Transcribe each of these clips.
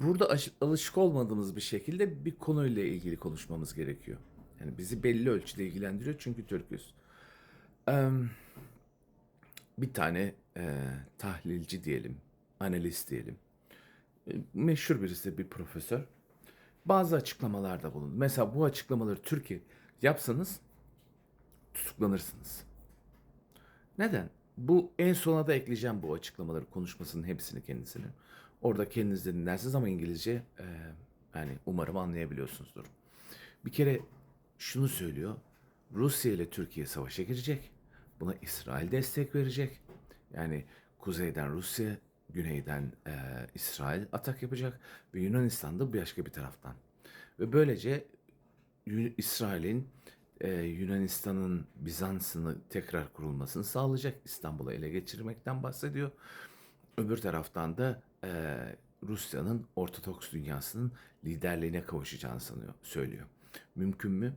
burada alışık olmadığımız bir şekilde bir konuyla ilgili konuşmamız gerekiyor. Yani bizi belli ölçüde ilgilendiriyor çünkü Türk'üz. Em, Bir tane tahlilci diyelim, analist diyelim. Meşhur birisi, bir profesör. Bazı açıklamalarda bulundu. Mesela bu açıklamaları Türkiye yapsanız tutuklanırsınız. Neden? Bu en sona da ekleyeceğim bu açıklamaları, konuşmasının hepsini kendisinin. Orada kendiniz de dinlersiniz ama İngilizce yani umarım anlayabiliyorsunuzdur. Bir kere şunu söylüyor. Rusya ile Türkiye savaşa girecek. Buna İsrail destek verecek. Yani kuzeyden Rusya, güneyden İsrail atak yapacak ve Yunanistan da başka bir taraftan. Ve böylece İsrail'in Yunanistan'ın Bizans'ını tekrar kurulmasını sağlayacak. İstanbul'u ele geçirmekten bahsediyor. Öbür taraftan da Rusya'nın Ortodoks dünyasının liderliğine kavuşacağını söylüyor. Mümkün mü?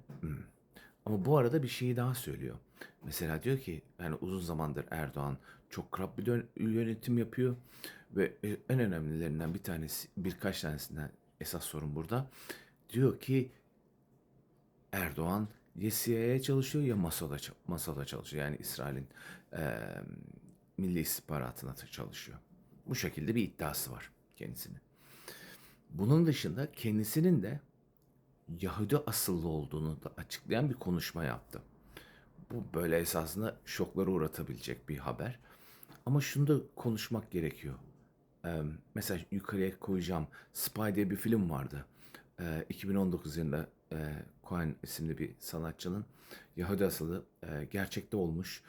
Ama bu arada bir şeyi daha söylüyor. Mesela diyor ki yani uzun zamandır Erdoğan çok korrupt bir yönetim yapıyor ve en önemlilerinden bir tanesi, birkaç tanesinden esas sorun burada. Diyor ki Erdoğan ya CIA'ya çalışıyor ya Masad'a çalışıyor. Yani İsrail'in eee, milli istihbaratına çalışıyor. Bu şekilde bir iddiası var kendisinin. Bunun dışında kendisinin de Yahudi asıllı olduğunu da açıklayan bir konuşma yaptı. Bu böyle esasında şoklara uğratabilecek bir haber. Ama şunu da konuşmak gerekiyor. Mesela yukarıya koyacağım Spy diye bir film vardı. 2019 yılında Cohen isimli bir sanatçının Yahudi asıllı gerçekte olmuş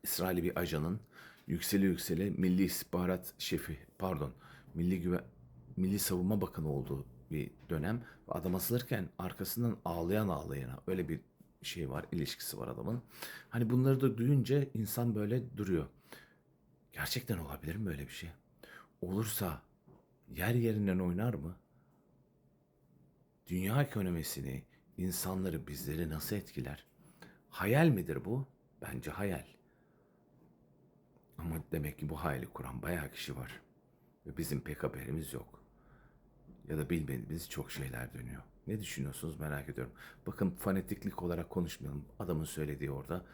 İsrail'i bir ajanın yükseli Milli İstihbarat Şefi, pardon, Milli Güven Milli Savunma Bakanı olduğu bir dönem ve adam asılırken arkasından ağlayana öyle bir şey var, ilişkisi var adamın. Hani bunları da duyunca insan böyle duruyor. Gerçekten olabilir mi böyle bir şey? Olursa yer yerinden oynar mı? Dünya ekonomisini, insanları, bizleri nasıl etkiler? Hayal midir bu? Bence hayal. Ama demek ki bu hayali kuran bayağı kişi var. Ve bizim pek haberimiz yok. Ya da bilmediğimiz çok şeyler dönüyor. Ne düşünüyorsunuz merak ediyorum. Bakın fanatiklik olarak konuşmayalım. Adamın söylediği orada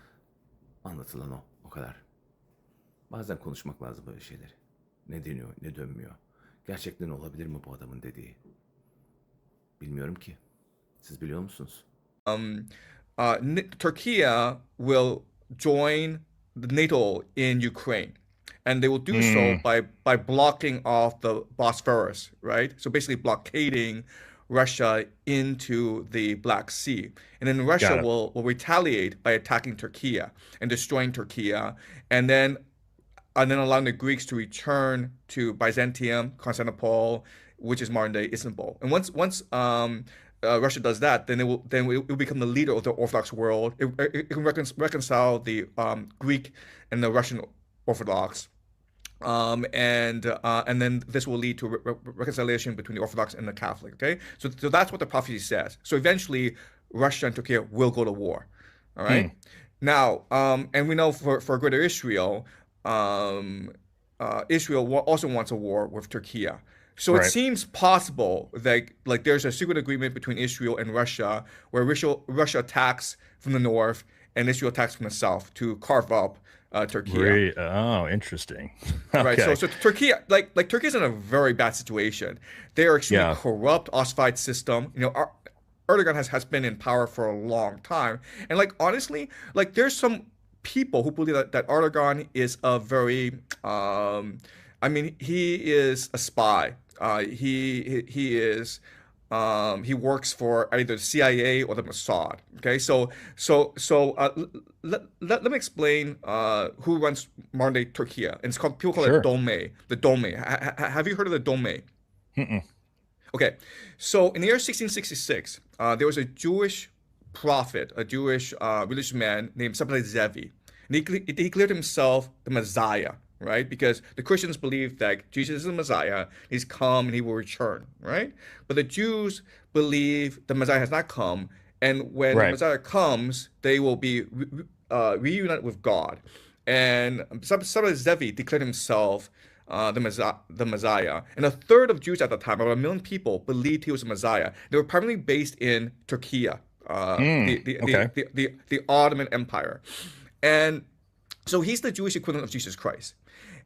anlatılan o. O kadar. Bazen konuşmak lazım böyle şeyleri. Ne deniyor, ne dönmüyor. Gerçekten olabilir mi bu adamın dediği? Bilmiyorum ki. Siz biliyor musunuz? Turkey will join the NATO in Ukraine, and they will do so Mm, by blocking off the Bosphorus, right? So basically blockading Russia into the Black Sea, and then Russia got it. will retaliate by attacking Turkey and destroying Turkey, and then allowing the Greeks to return to Byzantium, Constantinople, which is modern day Istanbul. And once Russia does that, then it will become the leader of the Orthodox world. It can reconcile the Greek and the Russian Orthodox. And then this will lead to reconciliation between the Orthodox and the Catholic. Okay, so that's what the prophecy says. So eventually, Russia and Turkey will go to war. All right. Hmm. Now, and we know for greater Israel, um, Israel also wants a war with Turkey. So it Right. seems possible that like there's a secret agreement between Israel and Russia where Russia attacks from the north and Israel attacks from the south to carve up Turkey. Oh, interesting. Right. So Okay. so Turkey like Turkey's in a very bad situation. They are extremely Yeah. corrupt, ossified system. You know, Erdogan has been in power for a long time. And like honestly, like there's some people who believe that Erdogan is a very I mean, he is a spy. He is he works for either the CIA or the Mossad. Okay, let me explain who runs modern day Turkey. And it's called people call it Sure. Dome. The Dome. Have you heard of the Dome? Mm-mm. Okay, so in the year 1666, there was a Jewish prophet, a Jewish religious man named somebody Zevi. And he declared himself the Messiah, right? Because the Christians believe that Jesus is the Messiah, he's come and he will return, right? But the Jews believe the Messiah has not come, and when the Right. Messiah comes, they will be reunited with God. And somebody Zevi declared himself the Messiah. And a third of Jews at the time, about 1 million people, believed he was the Messiah. They were primarily based in Turkey, Okay. the Ottoman Empire. And so he's the Jewish equivalent of Jesus Christ.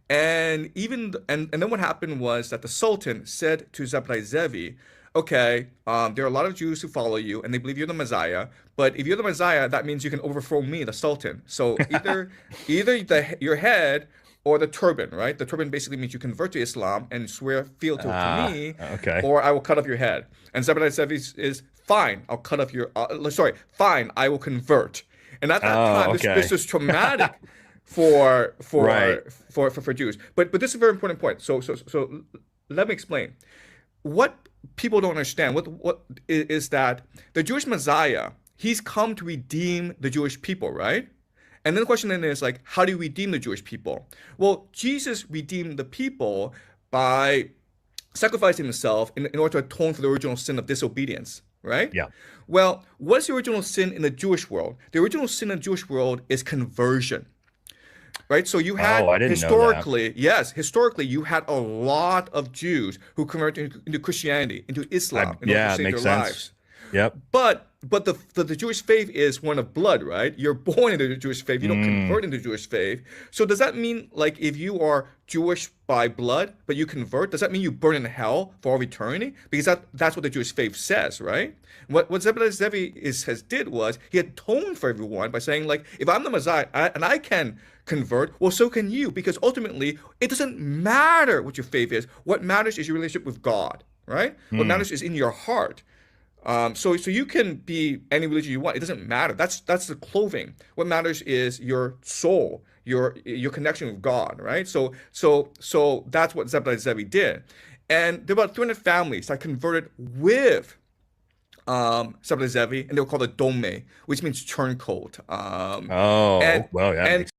And then what happened was that the Sultan said to Zebedee Zevi, okay, there are a lot of Jews who follow you and they believe you're the Messiah, but if you're the Messiah, that means you can overthrow me, the Sultan. So either your head or the turban, right? The turban basically means you convert to Islam and swear fealty to me, Okay. or I will cut off your head. And Zebedee Zevi is fine. I'll cut off your. Fine. I will convert. And at that time, okay. this was traumatic for Right. Jews. But this is a very important point. So let me explain. What people don't understand what is that the Jewish Messiah, he's come to redeem the Jewish people, right? And then the question then is like, how do you redeem the Jewish people? Well, Jesus redeemed the people by sacrificing himself in order to atone for the original sin of disobedience, right? Yeah. Well, what's the original sin in the Jewish world? The original sin in the Jewish world is conversion. Right, so you had I didn't know that. historically, you had a lot of Jews who converted into Christianity, into Islam, in order Yeah, to it save makes their sense. lives. Yep. But the Jewish faith is one of blood, right? You're born into the Jewish faith. You don't convert into the Jewish faith. So does that mean, like, if you are Jewish by blood, but you convert, does that mean you burn in hell for all eternity? Because that's what the Jewish faith says, right? What Zebedee Zevi did was he atoned for everyone by saying, like, if I'm the Messiah and I can convert, well, so can you. Because ultimately, it doesn't matter what your faith is. What matters is your relationship with God, right? What matters is in your heart. So you can be any religion you want. It doesn't matter. That's the clothing. What matters is your soul, your connection with God, right? So that's what Zebedee Zevi did, and there were about 300 families that converted with Zebedee Zevi, and they were called a dome, which means turncoat. Well, yeah. And